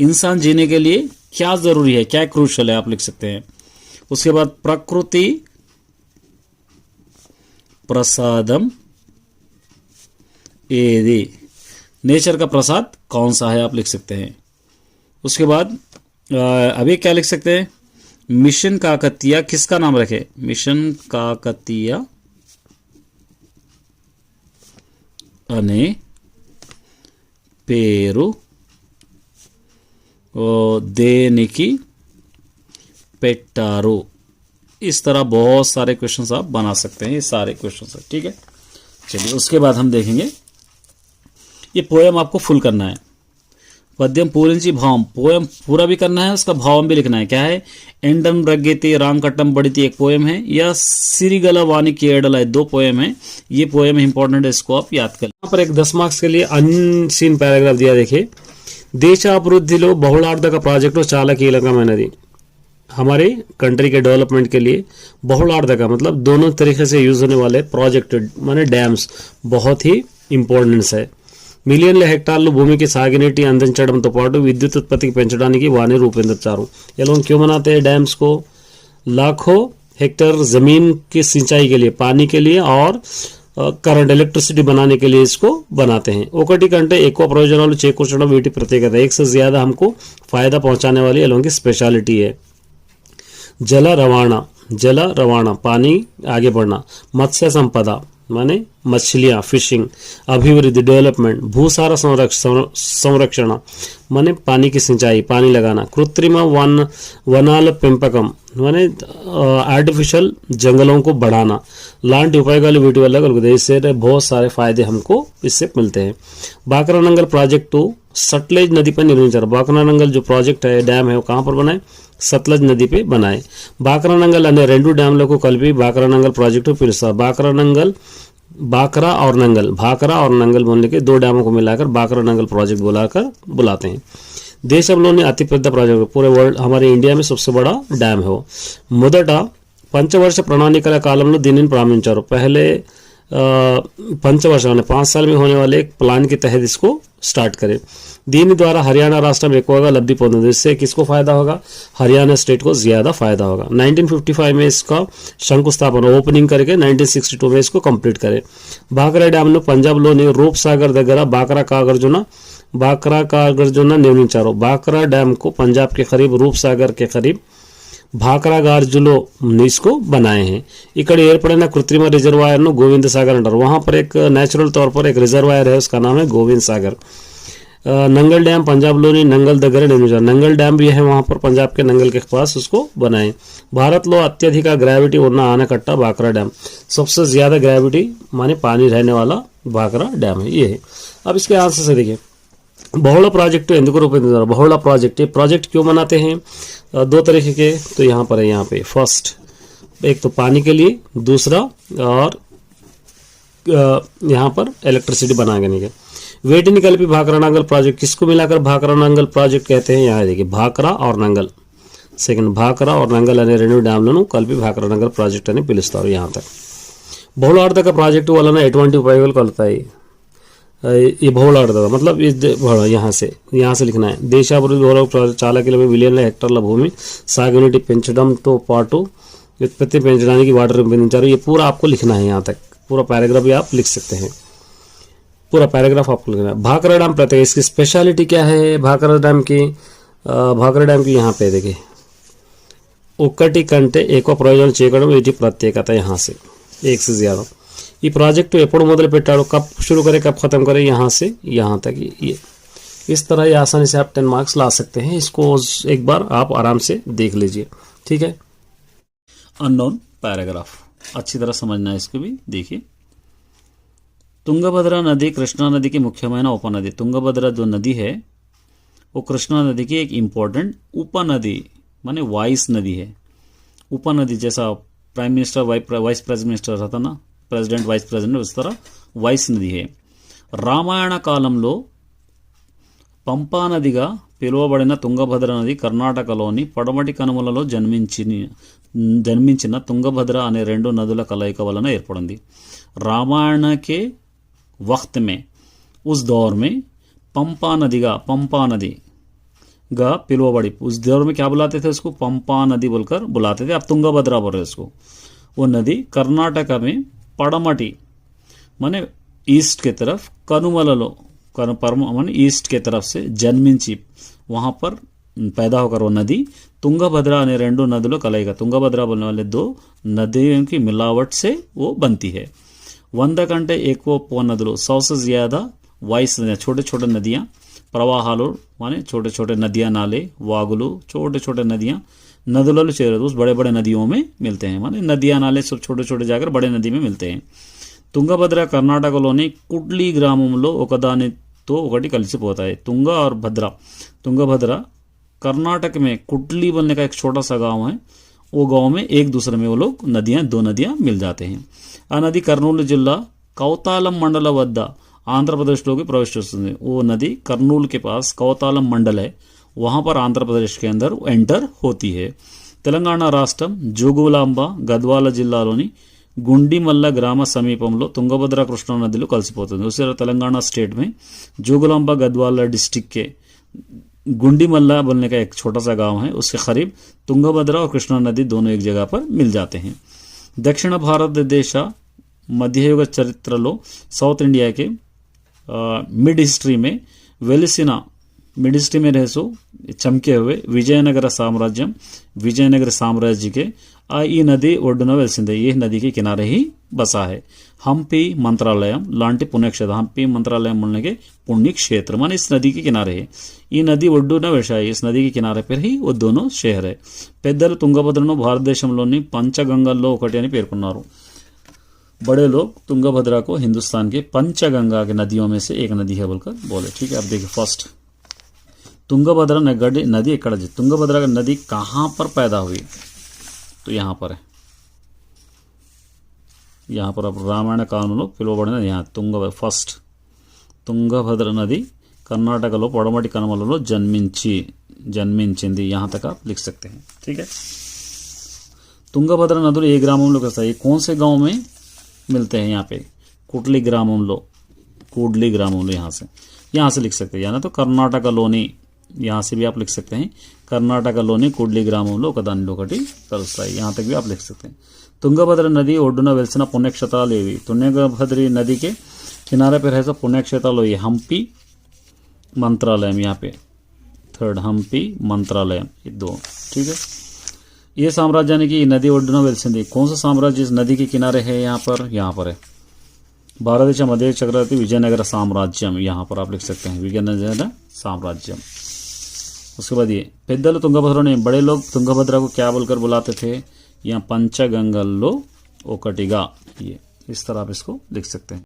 इंसान जीने के लिए क्या जरूरी है, क्या क्रूशल है, आप लिख सकते हैं। उसके बाद प्रकृति प्रसादम ఏది, नेचर का प्रसाद कौन सा है, आप लिख सकते हैं। उसके बाद अभी क्या लिख सकते हैं, मिशन काकतीय किसका नाम रखे, मिशन काकतीय अने పేరు దేనికి పెట్టారు। इस तरह बहुत सारे क्वेश्चंस आप बना सकते हैं, ये सारे क्वेश्चंस है, ठीक है। चलिए उसके बाद हम देखेंगे, ये पोएम आपको फुल करना है। पद्यम पूరించి भावम, पोएम पूरा भी करना है, उसका भावम भी लिखना है। क्या है, एंडम रग्गेती रामकट्टम बड़ीती एक पोएम है, या सिरिगल वाणी की एडल है, 2 पोएम है। ये पोएम इंपॉर्टेंट है, इसको आप याद कर। यहाँ पर एक 10 మార్క్స్ के लिए अनसीन पैराग्राफ दिया। देखिए, దేశాభివృద్ధిలో బహుళార్థక ప్రాజెక్టు చాలా కీలకమైనది। हमारे कंट्री के डेवलपमेंट के लिए बहुलार्धक मतलब दोनों तरीके से यूज होने वाले प्रोजेक्ट माने डैम्स बहुत ही इंपॉर्टेंस है। మిలియన్ల హెక్టార్లు భూమికి సాగునీటి అందించడంతో పాటు విద్యుత్ ఉత్పత్తికి పెంచడానికి వారిని రూపొందించారు। ये लोग क्यों बनाते हैं डैम्स को, लाखों हेक्टेयर जमीन की सिंचाई के लिए, पानी के लिए और करंट इलेक्ट्रिसिटी बनाने के लिए इसको बनाते हैं। ఒకటి కంటే ఎక్కువ ప్రయోజనాలు చేకూర్చడం వీటి ప్రత్యేకత, एक से ज्यादा हमको फायदा पहुंचाने वाली ये लोगों की स्पेशलिटी है। जल रवाना पानी आगे बढ़ना, मत्स्य संपदा माने मछलियाँ फिशिंग, अभिवृद्धि डेवलपमेंट, भूसारा संरक्षण माने पानी की सिंचाई पानी लगाना, कृत्रिम वनाल पेंपकम माने आर्टिफिशियल जंगलों को बढ़ाना लांటి ఉపయోగాలు వీటి వల్ల కలుగుతాయి। इससे बहुत सारे फायदे हमको इससे मिलते हैं। बाकरानंगल प्रोजेक्ट सतलेज नदी पर निर्मित, बाकरानंगल जो प्रोजेक्ट है डैम है वो कहाँ पर बनाए, సత్లజ్ నది पे बनाए। బాకరానంగల్ అనే 2 డ్యామ్లకు కలిపి బాకరానంగల్ ప్రాజెక్టు పిలుస్తారు। బాకరానంగల్ बाकरा और नंगल बोलने के 2 डैमों को मिलाकर बाकरानंगल प्रोजेक्ट बुलाते हैं। దేశంలోని అతిపెద్ద ప్రాజెక్టు पूरे वर्ल्ड हमारे इंडिया में सबसे बड़ा डैम है वो। మొదట పంచవర్ష ప్రణాళికల కాలంలో దీనిని ప్రారంభించారు। पहले पंचवर्ष 5 साल में होने वाले एक प्लान के तहत इसको स्टार्ट करें। దీని ద్వారా హర్యానా రాష్ట్రం ఎక్కువగా లబ్ధి పొందింది। इससे किसको फायदा होगा, हरियाणा स्टेट को ज्यादा फायदा होगा। 1955 में इसका शंकुस्थापन ओपनिंग करके 1962 में इसको कंप्लीट करे। బాక్రా డ్యామ్ ను పంజాబ్లోని రూప్ సాగర్ దగ్గర బాక్రా కాగర్జున నిర్మించారు। బాక్రా డ్యామ్ को पंजाब के करीब रूप सागर के करीब भाकरा गार्जुलो इसको बनाए हैं। ఇక్కడ ఏర్పడిన కృత్రిమ రిజర్వాయర్ ను గోవింద సాగర్ అంటారు। वहां पर एक नेचुरल तौर पर एक रिजर्वायर है, उसका नाम है गोविंद सागर। नंगल डैम पंजाब लोनी नंगल दगरे निर्मित, नंगल डैम भी है वहां पर पंजाब के नंगल के पास, उसको बनाए। भारत लो अत्यधिक ग्रेविटी उन्ना आनाकट्टा बाकरा डैम, सबसे ज्यादा ग्रेविटी माने पानी रहने वाला बाकरा डैम है, ये है। अब इसके आंसर से देखिए, बहुला प्रोजेक्ट ఎందుకు రూపొందించారు, बहुला प्रोजेक्ट क्यों बनाते हैं, 2 तरीके के तो यहाँ पर है। यहाँ पे फर्स्ट एक तो पानी के लिए, दूसरा और यहाँ पर इलेक्ट्रिसिटी बनाने के। वेटिनी कल्पी भाकरानंगल प्रोजेक्ट किसको मिलाकर भाकरानंगल प्रोजेक्ट कहते हैं, यहाँ देखिए भाकरा और नंगल, सेकंड भाकरा और नंगल అనే 2 డ్యామ్లను కలిపి భాకరానంగల్ ప్రాజెక్ట్ అని పిలుస్తారు। यहाँ तक బహుళార్థక ప్రాజెక్టు వలన ఎటువంటి ఉపయోగాలు కలుగుతాయి, ये बहुलार्धक मतलब यहाँ से लिखना है। దేశాభివృద్ధి बहुलार्धक చాలా మిలియన్ల హెక్టార్ల భూమి సాగునీటి పెంచడంతో పాటు ఉత్పత్తి పెంచడానికి వాటర్ రూపొందించారు। ये पूरा आपको लिखना है यहाँ तक। पूरा पैराग्राफ भी आप लिख सकते हैं, पूरा पैराग्राफ आपको लिखना है। भाखरा डैम प्रत्येक, इसकी स्पेशलिटी क्या है भाखरा डैम की? भाखरा डैम की यहाँ पे देखिए, ఒక్కటి కంటే ఎక్కువ ప్రయోజనం చేయడం వీటి ప్రత్యేకత। यहाँ से एक से ज़्यादा। ये प्रोजेक्ट ఎప్పుడు మొదలు పెట్టాడు, कब शुरू करे कब ख़त्म करे, यहाँ से यहाँ तक। ये इस तरह ये आसानी से आप 10 मार्क्स ला सकते हैं। इसको एक बार आप आराम से देख लीजिए, ठीक है। अननोन पैराग्राफ अच्छी तरह समझना है, इसको भी देखिए। तुंगभद्रा नदी कृष्णा नदी की मुख्यమైన उपनदी। तुंगभद्रा जो नदी है वो कृष्णा नदी की एक इम्पोर्टेंट उपनदी माने वाइस नदी है। उपनदी जैसा prime minister vice prime minister रहता ना, प्रेसिडेंट वाइस प्रेसिडेंट, उस तरह वाइस नदी है। రామాయణ కాలంలో పంపా నదిగా పిలువబడిన తుంగభద్ర నది కర్ణాటకలోని పడమటి కనుమలలో జన్మించిన తుంగభద్ర అనే రెండు నదుల కలయిక వలన ఏర్పడింది। रामायण के वक्त में उस दौर में पंपा नदी गा पिलवबड़ी, उस दौर में क्या बुलाते थे उसको? पंपा नदी बोलकर बुलाते थे। अब तुंगभद्रा बोल रहे उसको। वो नदी कर्नाटक में पड़मटी माने ईस्ट के तरफ, कनुमలలో माने ईस्ट के तरफ से जन्मिंची, वहां पर पैदा होकर वो नदी तुंगभद्रा अने रेंडो नदियों कलईगा। तुंगभद्रा बोलने वाले दो नदियों की मिलावट से वो बनती है। 100 కంటే ఎక్కువ ఉపనదులు, 100 से ज्यादा वाइस नदियाँ, छोटे छोटे नदियाँ, प्रवाहालू माने छोटे छोटे नदियाँ, नाले, वागुलू, छोटे छोटे नदियाँ नदुలలో చేరదు, उस बड़े बड़े नदियों में मिलते हैं। माने नदियाँ नाले सब छोटे छोटे जाकर बड़े नदी में मिलते हैं। తుంగభద్ర కర్ణాటకలోని కుడ్లి గ్రామంలో ఒకదానితో ఒకటి కలిసిపోతాయి। तुंगा और भद्रा, तुंगभद्रा कर्नाटक में कुडली बोलने का एक छोटा सा गांव है, वो गांव में एक दूसरे में वो लोग दो नदियां मिल जाते हैं। आ नदी कर्नूలు జిల్లా कौतालम मंडल वद्द आंध्र प्रदेश लोग प्रवेश చేస్తుంది। वो नदी कर्नूल के पास कौतालम मंडल है, वहां पर आंध्र प्रदेश के अंदर एंटर होती है। తెలంగాణ రాష్ట్రం జోగులాంబ గద్వాల జిల్లాలోని గుండిమల్ల గ్రామ సమీపంలో తుంగభద్ర కృష్ణా నదిలో కలిసిపోతుంది। उसी तेलंगाना स्टेट में जोगुलांबा गद्वाला डिस्ट्रिक्ट के गुंडीमल्ला बोलने का एक छोटा सा गांव है, उसके करीब तुंगभद्रा और कृष्णा नदी दोनों एक जगह पर मिल जाते हैं। दक्षिण भारत देश मध्ययुग चरित्रलो साउथ इंडिया के मिड हिस्ट्री में वेलिसिना, मिड हिस्ट्री में रहे सो चमके हुए विजयनगर साम्राज्य के ఈ నది ఒడ్డున వెలిసిందే। ఈ నది के किनारे ही बसा है। हम्पी मंत्रालयम लांटी पुण्यक्षेत्र, हम्पी मंत्रालयम बोलने के पुण्य क्षेत्र माने इस नदी के किनारे है। ఈ నది ఒడ్డున వెలిసాయి, इस नदी के किनारे पर ही वो दोनों शहर है। పెద్దలు తుంగభద్రను భారతదేశంలోని పంచగంగల్లో ఒకటి అని పేర్కొన్నారు। बड़े लोग तुंगभद्रा को हिंदुस्तान के पंचगंगा के नदियों में से एक नदी है बोलकर बोले, ठीक है। अब देखिए फर्स्ट तुंगभद्रा नदी ఇక్కడ तुंगभद्रा नदी कहाँ पर पैदा हुई? तो यहाँ पर है, यहाँ पर अब रामायण కాలంలో పిలువబడిన यहाँ फर्स्ट तुंगभद्र नदी कर्नाटकలో పొడమటి కనుమలలో जन्मिंచింది। यहाँ तक आप लिख सकते हैं, ठीक है। तुंगभद्रा नदी ఏ గ్రామంలో వస్తాయి? कौन से गांव में मिलते हैं? यहाँ पे कुडली ग्रामंलो, यहाँ से लिख सकते हैं। या ना तो कर्नाटकलोनी, यहाँ से भी आप लिख सकते हैं कर्नाटकलोनी कुडली ग्रामंलो ఒకదానిలో ఒకటి కలుస్తాయి। यहाँ तक भी आप लिख सकते हैं। तुंगभद्रा नदी ఒడ్డున వెలిసిన పుణ్యక్షేత్రాలు ఏవి? तुंगभद्री नदी के किनारे पर है सब पुण्यक्षेत्राలు ये हम्पी मंत्रालयम, यहाँ पे थर्ड हम्पी मंत्रालयम, ये दो, ठीक है। ये साम्राज्याने की नदी ఒడ్డున వెలిసింది। कौन सा साम्राज्य इस नदी के किनारे है? यहाँ पर है भारत मध्य चक्रवर्ती विजयनगर साम्राज्यम, यहाँ पर आप लिख सकते हैं विजयनगर साम्राज्यम। उसके बाद ये పెద్దలు తుంగభద్ర ने, बड़े लोग तुंगभद्रा को क्या बोलकर बुलाते थे? यहाँ पंचगंगల్లో ఒకటిగా, ये इस तरह आप इसको लिख सकते हैं।